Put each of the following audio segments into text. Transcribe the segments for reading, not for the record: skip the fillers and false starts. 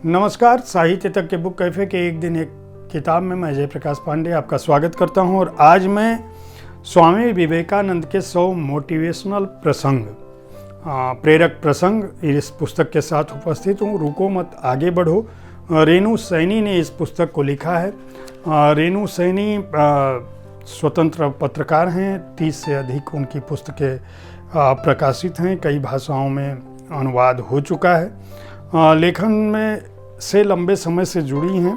नमस्कार, साहित्य तक के बुक कैफे के एक दिन एक किताब में मैं जयप्रकाश पांडे आपका स्वागत करता हूं। और आज मैं स्वामी विवेकानंद के 100 मोटिवेशनल प्रसंग, प्रेरक प्रसंग इस पुस्तक के साथ उपस्थित हूं। रुको मत, आगे बढ़ो। रेणु सैनी ने इस पुस्तक को लिखा है। रेणु सैनी स्वतंत्र पत्रकार हैं। 30 से अधिक उनकी पुस्तकें प्रकाशित हैं, कई भाषाओं में अनुवाद हो चुका है। लेखन में से लंबे समय से जुड़ी हैं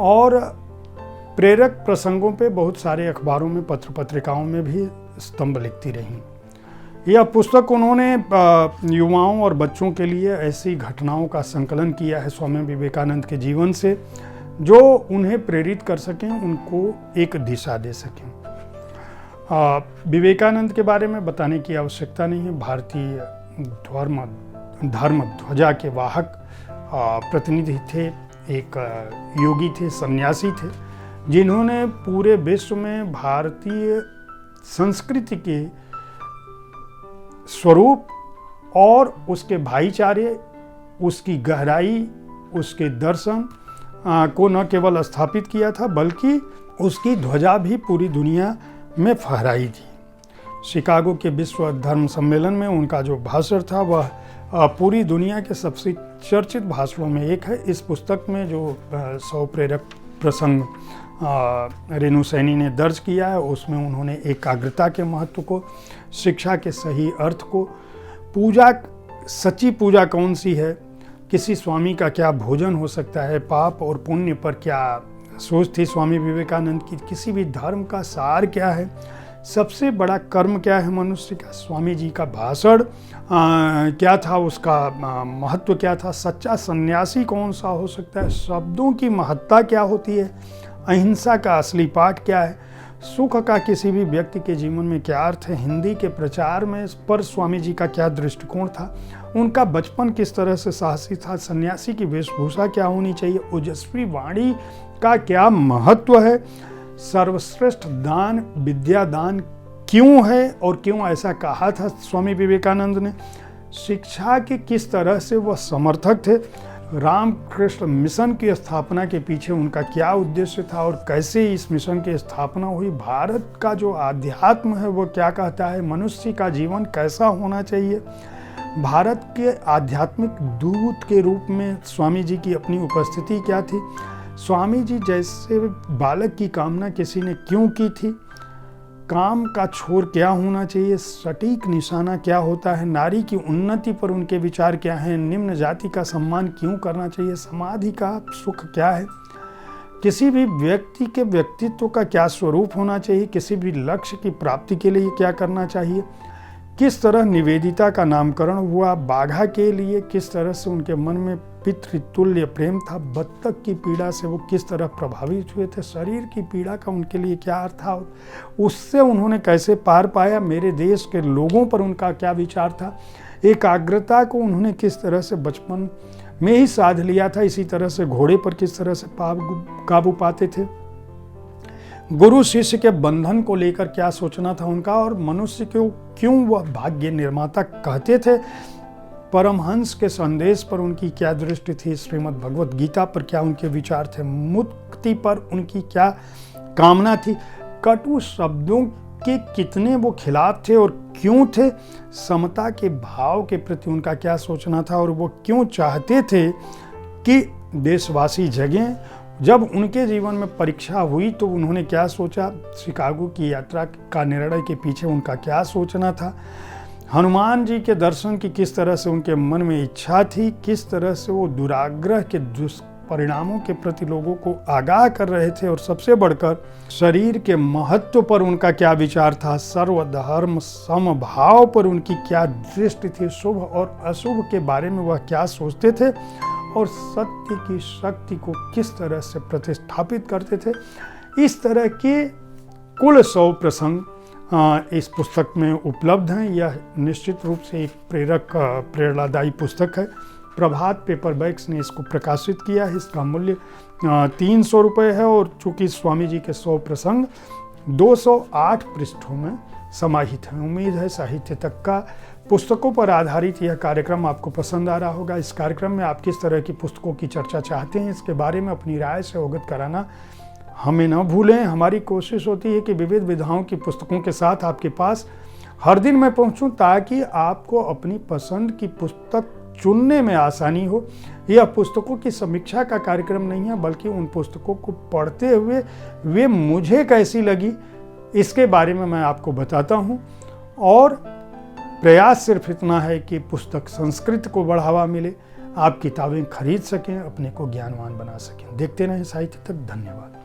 और प्रेरक प्रसंगों पे बहुत सारे अखबारों में, पत्र पत्रिकाओं में भी स्तंभ लिखती रहीं। यह पुस्तक उन्होंने युवाओं और बच्चों के लिए ऐसी घटनाओं का संकलन किया है स्वामी विवेकानंद के जीवन से, जो उन्हें प्रेरित कर सकें, उनको एक दिशा दे सकें। विवेकानंद के बारे में बताने की आवश्यकता नहीं है। भारतीय धर्म ध्वजा के वाहक प्रतिनिधि थे, एक योगी थे, सन्यासी थे, जिन्होंने पूरे विश्व में भारतीय संस्कृति के स्वरूप और उसके भाईचारे, उसकी गहराई, उसके दर्शन को न केवल स्थापित किया था, बल्कि उसकी ध्वजा भी पूरी दुनिया में फहराई थी। शिकागो के विश्व धर्म सम्मेलन में उनका जो भाषण था वह पूरी दुनिया के सबसे चर्चित भाषणों में एक है। इस पुस्तक में जो 100 प्रेरक प्रसंग रेणु सैनी ने दर्ज किया है, उसमें उन्होंने एकाग्रता के महत्व को, शिक्षा के सही अर्थ को, पूजा, सच्ची पूजा कौन सी है, किसी स्वामी का क्या भोजन हो सकता है, पाप और पुण्य पर क्या सोच थी स्वामी विवेकानंद की, किसी भी धर्म का सार क्या है, सबसे बड़ा कर्म क्या है मनुष्य का, स्वामी जी का भाषण क्या था, उसका महत्व क्या था, सच्चा सन्यासी कौन सा हो सकता है, शब्दों की महत्ता क्या होती है, अहिंसा का असली पाठ क्या है, सुख का किसी भी व्यक्ति के जीवन में क्या अर्थ है, हिंदी के प्रचार में पर स्वामी जी का क्या दृष्टिकोण था, उनका बचपन किस तरह से साहसी था, सन्यासी की वेशभूषा क्या होनी चाहिए, ओजस्वी वाणी का क्या महत्व है, सर्वश्रेष्ठ दान विद्या दान क्यों है और क्यों ऐसा कहा था स्वामी विवेकानंद ने, शिक्षा के किस तरह से वह समर्थक थे, रामकृष्ण मिशन की स्थापना के पीछे उनका क्या उद्देश्य था और कैसे इस मिशन की स्थापना हुई, भारत का जो आध्यात्म है वो क्या कहता है, मनुष्य का जीवन कैसा होना चाहिए, भारत के आध्यात्मिक दूत के रूप में स्वामी जी की अपनी उपस्थिति क्या थी, स्वामी जी जैसे बालक की कामना किसी ने क्यों की थी, काम का छोर क्या होना चाहिए, सटीक निशाना क्या होता है, नारी की उन्नति पर उनके विचार क्या हैं, निम्न जाति का सम्मान क्यों करना चाहिए, समाधि का सुख क्या है, किसी भी व्यक्ति के व्यक्तित्व का क्या स्वरूप होना चाहिए, किसी भी लक्ष्य की प्राप्ति के लिए क्या करना चाहिए, किस तरह निवेदिता का नामकरण हुआ, बाघा के लिए किस तरह से उनके मन में पितृतुल्य प्रेम था, बत्तख की पीड़ा से वो किस तरह प्रभावित हुए थे, शरीर की पीड़ा का उनके लिए क्या अर्थ था, उससे उन्होंने कैसे पार पाया, मेरे देश के लोगों पर उनका क्या विचार था, एकाग्रता को उन्होंने किस तरह से बचपन में ही साध लिया था, इसी तरह से घोड़े पर किस तरह से काबू पाते थे, गुरु शिष्य के बंधन को लेकर क्या सोचना था उनका, और मनुष्य को क्यों वह भाग्य निर्माता कहते थे, परमहंस के संदेश पर उनकी क्या दृष्टि थी, श्रीमद् भगवत गीता पर क्या उनके विचार थे, मुक्ति पर उनकी क्या कामना थी, कटु शब्दों के कितने वो खिलाफ थे और क्यों थे, समता के भाव के प्रति उनका क्या सोचना था और वो क्यों चाहते थे कि देशवासी जगें। जब उनके जीवन में परीक्षा हुई तो उन्होंने क्या सोचा, शिकागो की यात्रा का निर्णय के पीछे उनका क्या सोचना था, हनुमान जी के दर्शन की किस तरह से उनके मन में इच्छा थी, किस तरह से वो दुराग्रह के दुष्परिणामों के प्रति लोगों को आगाह कर रहे थे, और सबसे बढ़कर शरीर के महत्व पर उनका क्या विचार था, सर्वधर्म समभाव पर उनकी क्या दृष्टि थी, शुभ और अशुभ के बारे में वह क्या सोचते थे और सत्य की शक्ति को किस तरह से प्रतिष्ठापित करते थे। इस तरह के कुल 100 प्रसंग इस पुस्तक में उपलब्ध हैं। यह निश्चित रूप से एक प्रेरणादायी पुस्तक है। प्रभात पेपरबैक्स ने इसको प्रकाशित किया है। इसका मूल्य 300 रुपये है और चूंकि स्वामी जी के 100 प्रसंग 208 पृष्ठों में समाहित हैं। उम्मीद है साहित्य तक का पुस्तकों पर आधारित यह कार्यक्रम आपको पसंद आ रहा होगा। इस कार्यक्रम में आप किस तरह की पुस्तकों की चर्चा चाहते हैं, इसके बारे में अपनी राय से अवगत कराना हमें न भूलें। हमारी कोशिश होती है कि विविध विधाओं की पुस्तकों के साथ आपके पास हर दिन मैं पहुंचूं, ताकि आपको अपनी पसंद की पुस्तक चुनने में आसानी हो। यह पुस्तकों की समीक्षा का कार्यक्रम नहीं है, बल्कि उन पुस्तकों को पढ़ते हुए वे मुझे कैसी लगी इसके बारे में मैं आपको बताता हूं। और प्रयास सिर्फ इतना है कि पुस्तक संस्कृत को बढ़ावा मिले, आप किताबें खरीद सकें, अपने को ज्ञानवान बना सकें। देखते रहें साहित्य तक। धन्यवाद।